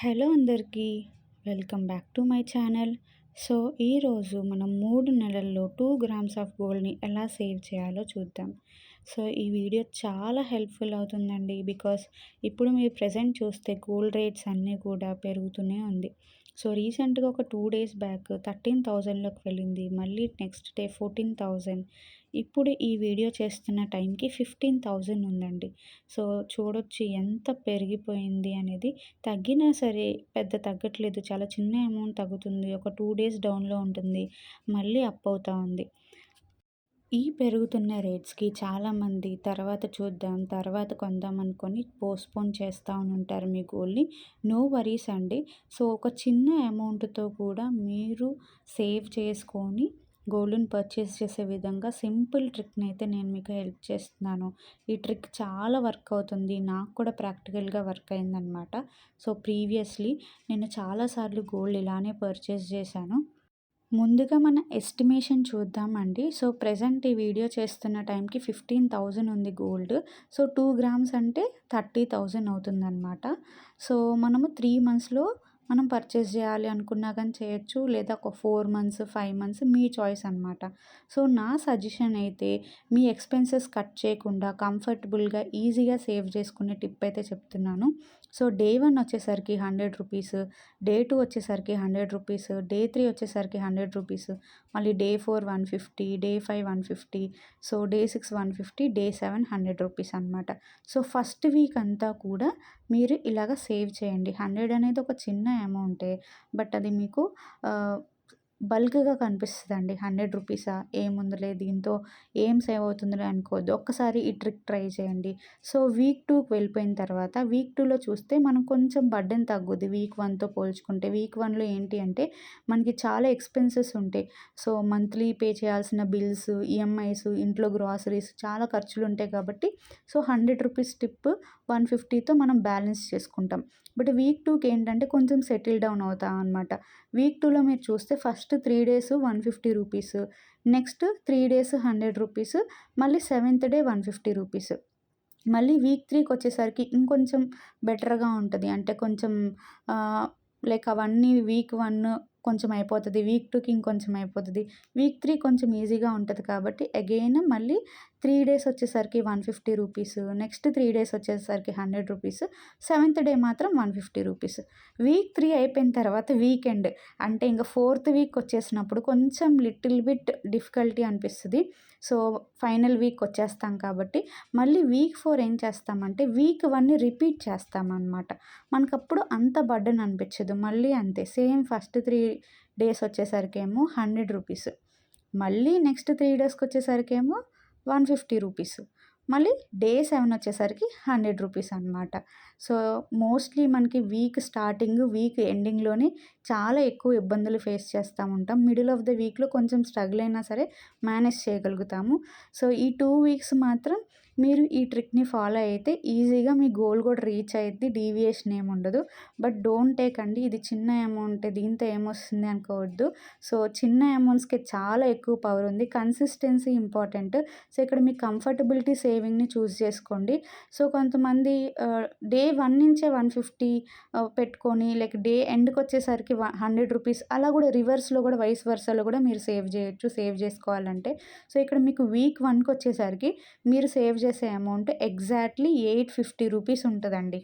Hello అందరికీ. Welcome back to my channel. So, ఈరోజు మనం 3 నెలల్లో 2 గ్రామ్స్ ఆఫ్ గోల్డ్‌ని ఎలా సేవ్ చేయాలో చూద్దాం. సో, ఈ వీడియో చాలా హెల్ప్‌ఫుల్ అవుతుందండి. బికాస్ ఇప్పుడు మీరు ప్రెజెంట్ చూస్తే గోల్డ్ రేట్స్ అన్నీ కూడా పెరుగుతూనే ఉంది. సో, రీసెంట్‌గా ఒక 2 డేస్ బ్యాక్ 13,000లోకి వెళ్ళింది. మళ్ళీ నెక్స్ట్ డే 14,000. ఇప్పుడు ఈ వీడియో చేస్తున్న టైంకి 15,000 ఉందండి. సో, చూడొచ్చు ఎంత పెరిగిపోయింది అనేది. తగ్గినా సరే పెద్ద తగ్గట్లేదు. చాలా చిన్న అమౌంట్ తగ్గుతుంది. ఒక 2 డేస్ డౌన్‌లో ఉంటుంది. మళ్ళీ అప్ అవుతా ఉంది. ఈ పెరుగుతున్న రేట్స్‌కి చాలామంది తర్వాత చూద్దాం, తర్వాత కొందాం అనుకోని పోస్ట్‌పోన్ చేస్తా ఉంటారు మీ గోల్డ్‌ని. నో వరీస్ అండి. సో, ఒక చిన్న అమౌంట్‌తో కూడా మీరు సేవ్ చేసుకొని గోల్డ్‌ని పర్చేస్ చేసే విధంగా సింపుల్ ట్రిక్‌నైతే నేను మీకు హెల్ప్ చేస్తున్నాను. ఈ ట్రిక్ చాలా వర్క్ అవుతుంది. నాకు కూడా ప్రాక్టికల్‌గా వర్క్ అయిందనమాట. సో, ప్రీవియస్‌లీ నేను చాలా సార్లు గోల్డ్ ఇలానే పర్చేస్ చేశాను. ముందుగా మన ఎస్టిమేషన్ చూద్దామండి. సో, ప్రెజెంట్ ఈ వీడియో చేస్తున్న టైంకి 15,000 ఉంది గోల్డ్. సో, 2 గ్రామ్స్ అంటే 30,000 అవుతుందనమాట. సో, మనము 3 మంత్స్‌లో మనం పర్చేస్ చేయాలి అనుకున్నా గానీ చేయొచ్చు. లేదా ఒక 4 మంత్స్, 5 మంత్స్ మీ చాయిస్ అనమాట. సో, నా సజెషన్ అయితే మీ ఎక్స్‌పెన్సెస్ కట్ చేయకుండా కంఫర్టబుల్‌గా, ఈజీగా సేవ్ చేసుకునే టిప్ అయితే చెప్తున్నాను. సో, డే 1 వచ్చేసరికి రూ. 100, డే 2 వచ్చేసరికి రూ. 100, డే 3 వచ్చేసరికి రూ. 100, మళ్ళీ day 4 150, day 5 150, so, day 6 150, day 7 రూ. 100 అనమాట. సో, ఫస్ట్ వీక్ అంతా కూడా మీరు ఇలాగ సేవ్ చేయండి. 100 అనేది ఒక చిన్న అమౌంటే. బట్ అది మీకు ఆహ్, బల్క్‌గా కనిపిస్తదండి. రూ. 100 ఏముందిలే దీంతో ఏం సేవ్ అవుతుందిలే అనుకోవద్దు. ఒక్కసారి ఈ ట్రిక్ ట్రై చేయండి. సో, వీక్ 2కి వెళ్ళిపోయిన తర్వాత వీక్ 2లో చూస్తే మనం కొంచెం బర్డెన్ తగ్గుద్ది వీక్ 1తో పోల్చుకుంటే. వీక్ 1లో ఏంటి అంటే మనకి చాలా ఎక్స్‌పెన్సెస్ ఉంటాయి. సో, మంత్లీ పే చేయాల్సిన బిల్స్, ఈఎంఐస్, ఇంట్లో గ్రాసరీస్ చాలా ఖర్చులుంటాయి కాబట్టి సో, రూ. 100 టిప్ 150తో మనం బ్యాలెన్స్ చేసుకుంటాం. బట్ వీక్ 2కి ఏంటంటే కొంచెం సెటిల్ డౌన్ అవుతాం అనమాట. వీక్ 2లో మీరు చూస్తే ఫస్ట్ 3 డేస్ రూ. 150, నెక్స్ట్ 3 డేస్ రూ. 100, మళ్ళీ సెవెంత్ డే రూ. 150. మళ్ళీ వీక్ 3కొచ్చేసరికి ఇంకొంచెం బెటర్‌గా ఉంటది. అంటే కొంచెం లైక్ అవన్నీ వీక్ 1 కొంచెం అయిపోతది. వీక్ 2కి ఇంకొంచెం అయిపోతది. వీక్ 3 కొంచెం ఈజీగా ఉంటది కాబట్టి అగైన్ మళ్ళీ 3 డేస్ వచ్చేసరికి రూ. 150, నెక్స్ట్ 3 డేస్ వచ్చేసరికి రూ. 100, సెవెంత్ డే మాత్రం రూ. 150. వీక్ 3 అయిపోయిన తర్వాత వీకెండ్ అంటే ఇంక ఫోర్త్ వీక్ వచ్చేసినప్పుడు కొంచెం లిటిల్ బిట్ డిఫికల్టీ అనిపిస్తది. సో, ఫైనల్ వీక్ వచ్చేస్తాం కాబట్టి మళ్ళీ వీక్ 4 ఏం చేస్తామంటే వీక్ 1ని రిపీట్ చేస్తామనమాట. మనకప్పుడు అంత బర్డెన్ అనిపించదు. మళ్ళీ అంతే సేమ్ ఫస్ట్ 3 డేస్ వచ్చేసరికేమో రూ. 100, మళ్ళీ నెక్స్ట్ 3 డేస్‌కొచ్చేసరికేమో రూ. 150, మళ్ళీ డే 7 వచ్చేసరికి రూ. 100 అనమాట. సో, మోస్ట్‌లీ మనకి వీక్ స్టార్టింగ్, వీక్ ఎండింగ్‌లోనే చాలా ఎక్కువ ఇబ్బందులు ఫేస్ చేస్తా ఉంటాం. మిడిల్ ఆఫ్ ద వీక్‌లో కొంచెం స్ట్రగుల్ అయినా సరే మేనేజ్ చేయగలుగుతాము. సో, ఈ 2 వీక్స్ మాత్రం మీరు ఈ ట్రిక్‌ని ఫాలో అయితే ఈజీగా మీ గోల్ కూడా రీచ్ అయిద్ది. డీవియేషన్ ఏముండదు. బట్ డోంట్ టేక్ అండి. ఇది చిన్న అమౌంటే దీంతో ఏమొస్తుంది అనుకోవద్దు. సో, చిన్న అమౌంట్స్‌కి చాలా ఎక్కువ పవర్ ఉంది. Consistency important. సో, ఇక్కడ మీ కంఫర్టబిలిటీ సేవింగ్‌ని చూజ్ చేసుకోండి. సో, కొంతమంది డే 1 నుంచే 150 పెట్టుకొని లైక్ డే ఎండ్‌కొచ్చేసరికి రూ. 100 అలా కూడా రివర్స్‌లో కూడా వైస్ వర్సాలో కూడా మీరు సేవ్ చేయొచ్చు. సేవ్ చేసుకోవాలంటే. సో, ఇక్కడ మీకు వీక్ 1కొచ్చేసరికి మీరు సేవ్ చేసే అమౌంట్ ఎగ్జాక్ట్‌లీ రూ. 850 ఉంటదండి.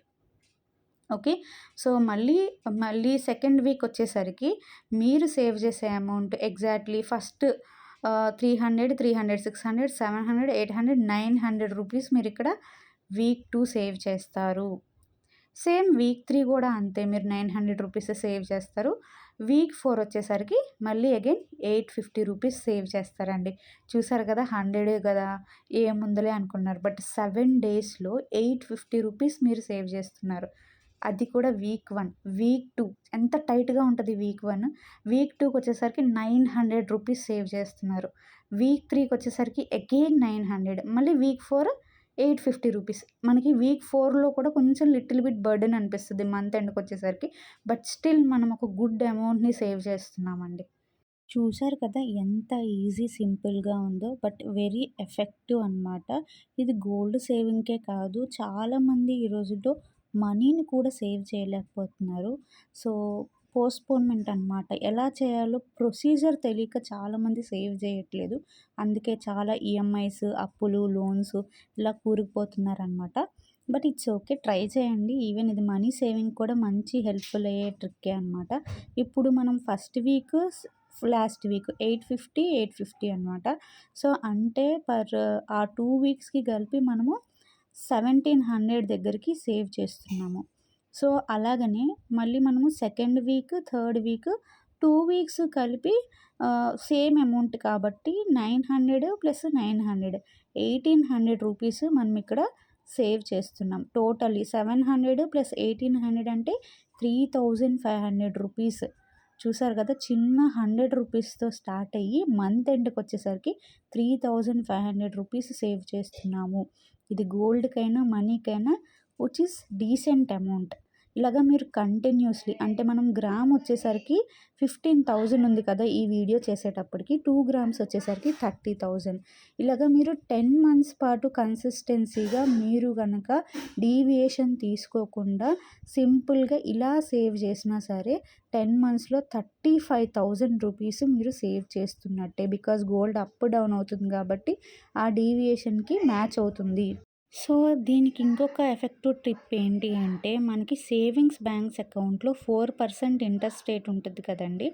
ఓకే. సో, మళ్ళీ సెకండ్ వీక్ వచ్చేసరికి మీరు సేవ్ చేసే అమౌంట్ ఎగ్జాక్ట్‌లీ ఫస్ట్ 300, 300, 600, 700, 800, రూ. 900 మీరిక్కడ వీక్ 2 సేవ్ చేస్తారు. సేమ్ వీక్ 3 కూడా అంతే. మీరు రూ. 900 సేవ్ చేస్తారు. వీక్ 4 వచ్చేసరికి మళ్ళీ అగైన్ రూ. 850 సేవ్ చేస్తారండి. చూసారు కదా! 100 గదా! ఏముందిలే అనుకున్నారు. బట్ 7 డేస్‌లో రూ. 850 మీరు సేవ్ చేస్తున్నారు. అది కూడా వీక్ 1. వీక్ 2 ఎంత టైట్‌గా ఉంటది వీక్ 1. వీక్ 2కొచ్చేసరికి రూ. 900 సేవ్ చేస్తున్నారు. వీక్ 3కొచ్చేసరికి అగైన్ 900, మళ్ళీ వీక్ 4 రూ. 850. మనకి వీక్ 4లో కూడా కొంచెం లిటిల్ బిట్ బర్డెన్ అనిపిస్తది మంత్ ఎండ్‌కొచ్చేసరికి. బట్ స్టిల్ మనం ఒక గుడ్ అమౌంట్‌ని సేవ్ చేస్తున్నామండి. చూసారు కదా! ఎంత ఈజీ సింపుల్‌గా ఉందో. బట్ వెరీ ఎఫెక్టివ్ అనమాట. ఇది గోల్డ్ సేవింగ్‌కే కాదు చాలామంది ఈ రోజుల్లో మనీని కూడా సేవ్ చేయలేకపోతున్నారు. సో, పోస్ట్‌పోన్‌మెంట్ అనమాట. ఎలా చేయాలో ప్రొసీజర్ తెలియక చాలామంది సేవ్ చేయట్లేదు. అందుకే చాలా ఈఎంఐస్, అప్పులు, లోన్స్ ఇలా కూరుకుపోతున్నారనమాట. But it's okay. ట్రై చేయండి. ఈవెన్ ఇది మనీ సేవింగ్ కూడా మంచి హెల్ప్‌ఫుల్ అయ్యే ట్రిక్కే అనమాట. ఇప్పుడు మనం ఫస్ట్ వీక్ లాస్ట్ వీక్ 850, 850 అనమాట. సో, అంటే ఆ 2 వీక్స్‌కి కలిపి మనము 1700 దగ్గరికి సేవ్ చేస్తున్నాము. సో, అలాగనే మళ్ళీ మనము second week, third week 2 weeks కలిపి సేమ్ అమౌంట్ కాబట్టి 900 ప్లస్ 900 1800 రూపీస్ మనం ఇక్కడ సేవ్ చేస్తున్నాం. టోటల్లీ 700 ప్లస్ 1800 అంటే 3500 రూపీస్. చూసారు కదా! చిన్న 100 రూపీస్‌తో స్టార్ట్ అయ్యి మంత్ ఎండ్‌కొచ్చేసరికి 3500 రూపీస్ సేవ్ చేస్తున్నాము. ఇది గోల్డ్‌కైనా, మనీకైనా విచ్ ఈస్ డీసెంట్ అమౌంట్. ఇలాగ మీరు కంటిన్యూస్‌లీ అంటే మనం గ్రామ్ వచ్చేసరికి 15,000 ఉంది కదా! ఈ వీడియో చేసేటప్పటికి 2 గ్రామ్స్ వచ్చేసరికి 30,000. ఇలాగ మీరు 10 మంత్స్ పాటు కన్సిస్టెన్సీగా మీరు గనక డీవియేషన్ తీసుకోకుండా సింపుల్‌గా ఇలా సేవ్ చేసినా సరే 10 మంత్స్‌లో 35,000 రూపీస్ మీరు సేవ్ చేస్తున్నట్టే. బికాజ్ గోల్డ్ అప్ డౌన్ అవుతుంది కాబట్టి ఆ డీవియేషన్‌కి మ్యాచ్ అవుతుంది. సో, దీనికి ఇంకొక ఎఫెక్టివ్ ట్రిప్ ఏంటి అంటే, మనకి సేవింగ్స్ బ్యాంక్స్ అకౌంట్‌లో 4% ఇంట్రెస్ట్ రేట్ ఉంటది కదండీ!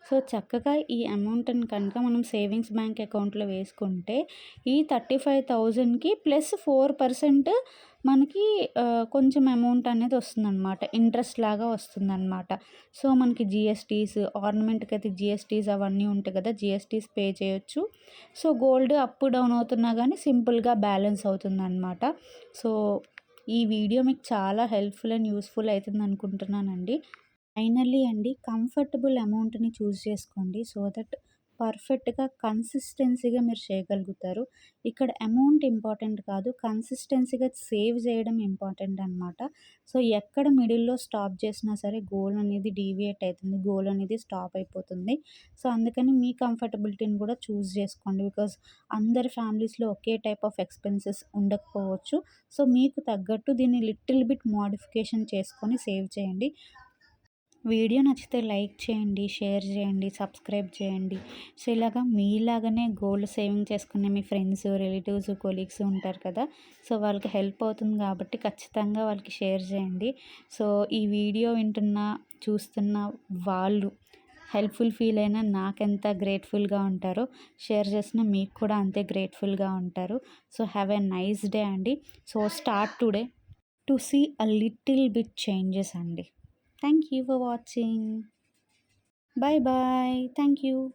సో, చక్కగా ఈ అమౌంట్‌ని కనుక మనం సేవింగ్స్ బ్యాంక్ అకౌంట్‌లో వేసుకుంటే, ఈ 35,000కి ప్లస్ 4% మనకి కొంచెం అమౌంట్ అనేది వస్తుందనమాట. ఇంట్రెస్ట్ లాగా వస్తుందనమాట. సో, మనకి జీఎస్టీస్, ఆర్నమెంట్‌కైతే జీఎస్టీస్ అవన్నీ ఉంటాయి కదా! జీఎస్టీస్ పే చేయొచ్చు. సో, గోల్డ్ అప్ డౌన్ అవుతున్నా గానీ సింపుల్‌గా బ్యాలెన్స్ అవుతుందనమాట. సో, ఈ వీడియో మీకు చాలా హెల్ప్‌ఫుల్ అండ్ యూజ్‌ఫుల్ అయితుందనుకుంటున్నానండి. ఫైనల్లీ అండి కంఫర్టబుల్ అమౌంట్‌ని చూజ్ చేసుకోండి. సో దట్ పర్ఫెక్ట్‌గా కన్సిస్టెన్సీగా మీరు చేయగలుగుతారు. ఇక్కడ అమౌంట్ ఇంపార్టెంట్ కాదు. కన్సిస్టెన్సీగా సేవ్ చేయడం ఇంపార్టెంట్ అనమాట. సో, ఎక్కడ మిడిల్‌లో స్టాప్ చేసినా సరే గోల్ అనేది డీవియేట్ అయితుంది. గోల్ అనేది స్టాప్ అయిపోతుంది. సో, అందుకని మీ కంఫర్టబిలిటీని కూడా చూజ్ చేసుకోండి. బికాజ్ అందరి ఫ్యామిలీస్‌లో ఒకే టైప్ ఆఫ్ ఎక్స్‌పెన్సెస్ ఉండకపోవచ్చు. సో, మీకు తగ్గట్టు దీన్ని లిటిల్ బిట్ మోడిఫికేషన్ చేసుకొని సేవ్ చేయండి. వీడియో నచ్చితే లైక్ చేయండి, షేర్ చేయండి, సబ్స్క్రైబ్ చేయండి. సో, ఇలాగా మీలాగానే గోల్డ్ సేవింగ్ చేసుకునే మీ ఫ్రెండ్స్, రిలేటివ్స్, కొలీగ్స్ ఉంటారు కదా! సో, వాళ్ళకి హెల్ప్ అవుతుంది కాబట్టి ఖచ్చితంగా వాళ్ళకి షేర్ చేయండి. సో, ఈ వీడియో వింటున్న, చూస్తున్న వాళ్ళు హెల్ప్‌ఫుల్ ఫీల్ అయినా నాకెంత గ్రేట్‌ఫుల్‌గా ఉంటారో, షేర్ చేసిన మీకు కూడా అంతే గ్రేట్‌ఫుల్‌గా ఉంటారు. So, have a nice day అండి. So, start today to see a little bit changes అండి. Thank you for watching. Bye bye. Thank you.